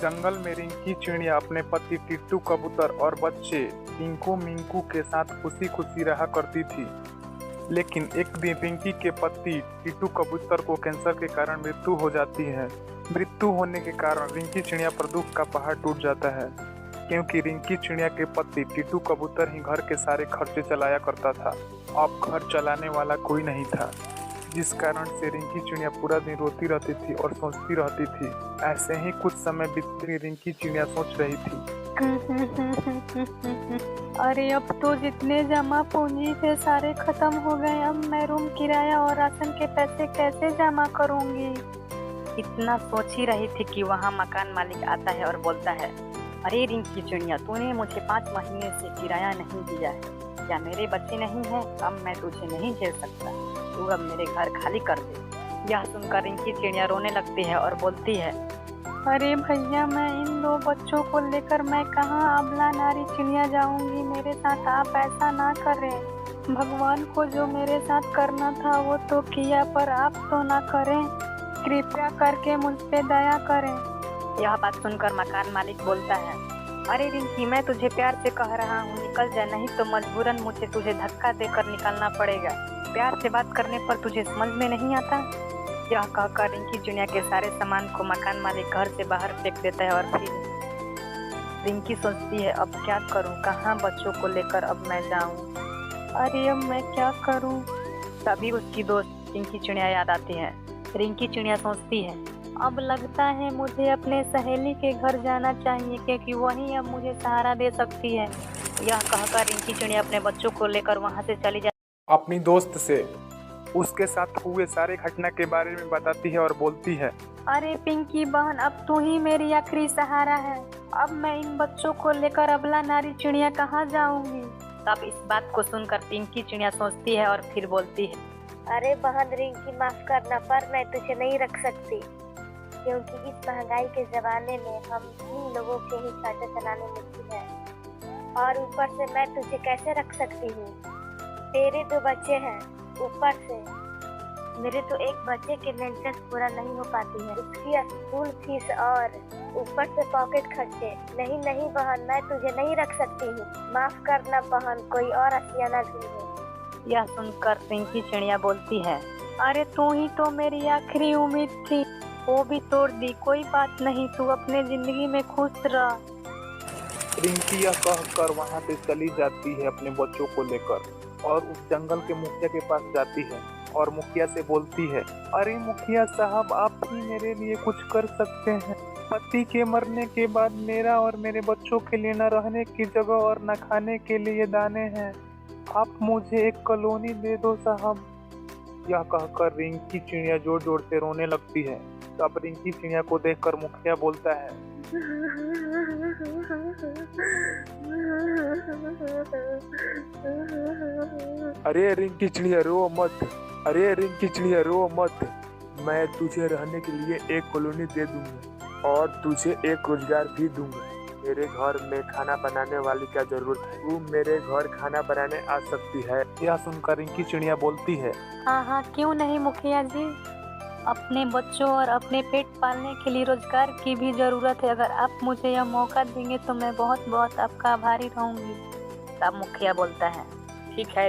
जंगल में रिंकी चिड़िया अपने पति टिट्टू कबूतर और बच्चे टिंकू मिंकू के साथ खुशी खुशी रहा करती थी। लेकिन एक दिन रिंकी के पति टिट्टू कबूतर को कैंसर के कारण मृत्यु हो जाती है। मृत्यु होने के कारण रिंकी चिड़िया पर दुख का पहाड़ टूट जाता है, क्योंकि रिंकी चिड़िया के पति टिट्टू कबूतर ही घर के सारे खर्चे चलाया करता था। अब घर चलाने वाला कोई नहीं था, जिस कारण से रिंकी चिड़िया पूरा दिन रोती रहती थी और सोचती रहती थी। ऐसे ही कुछ समय बीतते रिंकी चिड़िया सोच रही थी, अरे अब तो जितने जमा पूंजी थे सारे खत्म हो गए। अब मैं रूम किराया और राशन के पैसे कैसे जमा करूंगी। इतना सोच ही रही थी कि वहाँ मकान मालिक आता है और बोलता है, अरे रिंकी चिड़िया, तूने मुझे 5 महीने से किराया नहीं दिया है, क्या मेरे बच्चे नहीं हैं? अब मैं तुझे नहीं झेल सकता, तू अब मेरे घर खाली कर दे। यह सुनकर रिंकी चिड़िया रोने लगती है और बोलती है, अरे भैया, मैं इन 2 बच्चों को लेकर मैं कहाँ अबला नारी चिड़िया जाऊंगी। मेरे साथ आप ऐसा ना करें। भगवान को जो मेरे साथ करना था वो तो किया, पर आप तो ना करें। कृपया करके मुझ पे दया करें। यह बात सुनकर मकान मालिक बोलता है, अरे रिंकी, मैं तुझे प्यार से कह रहा हूँ, निकल जा, नहीं तो मजबूरन मुझे तुझे धक्का देकर निकलना पड़ेगा। प्यार से बात करने पर तुझे समझ में नहीं आता। यह कहकर रिंकी चिड़िया के सारे सामान को मकान मालिक घर से बाहर फेंक देता है और फिर रिंकी सोचती है, अब क्या करूं, कहां बच्चों को लेकर अब मैं जाऊं। अरे अब मैं क्या करूं। तभी उसकी दोस्त रिंकी चिड़िया याद आती है। रिंकी चिड़िया सोचती है, अब लगता है मुझे अपने सहेली के घर जाना चाहिए, क्योंकि वही अब मुझे सहारा दे सकती है। यह कहकर रिंकी चिड़िया अपने बच्चों को लेकर वहां से चली जाती अपनी दोस्त से उसके साथ हुए सारे घटना के बारे में बताती है और बोलती है, अरे पिंकी बहन, अब तू ही मेरी आखिरी सहारा है। अब मैं इन बच्चों को लेकर अबला नारी चिड़िया कहाँ जाऊंगी। तब इस बात को सुनकर पिंकी चिड़िया सोचती है और फिर बोलती है, अरे बहन रिंकी, माफ करना, पर मैं तुझे नहीं रख सकती, क्योंकि इस महंगाई के जमाने में हम 3 लोगों के ही खर्चा चलाने मुश्किल है। और ऊपर से मैं तुझे कैसे रख सकती हूँ। तेरे 2 बच्चे हैं, ऊपर से मेरे तो एक बच्चे के मेंटेनेंस पूरा नहीं हो पाती है, उसकी स्कूल फीस और ऊपर से पॉकेट खर्चे। नहीं नहीं बहन, मैं तुझे नहीं रख सकती हूँ, माफ करना बहन, कोई और आशियाना ढूंढो। यह सुनकर रिंकी चिड़िया बोलती है, अरे तू ही तो मेरी आखिरी उम्मीद थी, वो भी तोड़ दी। कोई बात नहीं, तू अपने जिंदगी में खुश रह। रिंकी यह कहकर वहां से चली जाती है अपने बच्चों को लेकर और उस जंगल के मुखिया के पास जाती है और मुखिया से बोलती है, अरे मुखिया साहब, आप ही मेरे लिए कुछ कर सकते हैं। पति के मरने के बाद मेरा और मेरे बच्चों के लिए न रहने की जगह और न खाने के लिए दाने हैं। आप मुझे एक कॉलोनी दे दो साहब। यह कहकर रिंकी चिड़िया जोर जोर से रोने लगती है। तब रिंकी चिड़िया को देखकर मुखिया बोलता है, अरे रिंकी चिड़िया रो मत, अरे रिंकी चिड़िया रो मत, मैं तुझे रहने के लिए एक कॉलोनी दे दूंगा और तुझे एक रोजगार भी दूंगा। मेरे घर में खाना बनाने वाली क्या जरूरत है, तू मेरे घर खाना बनाने आ सकती है। यह सुनकर रिंकी चिड़िया बोलती है, हाँ, क्यों नहीं मुखिया जी। अपने बच्चों और अपने पेट पालने के लिए रोजगार की भी जरूरत है। अगर आप मुझे यह मौका देंगे तो मैं बहुत बहुत आपका आभारी रहूंगी। तब मुखिया बोलता है, ठीक है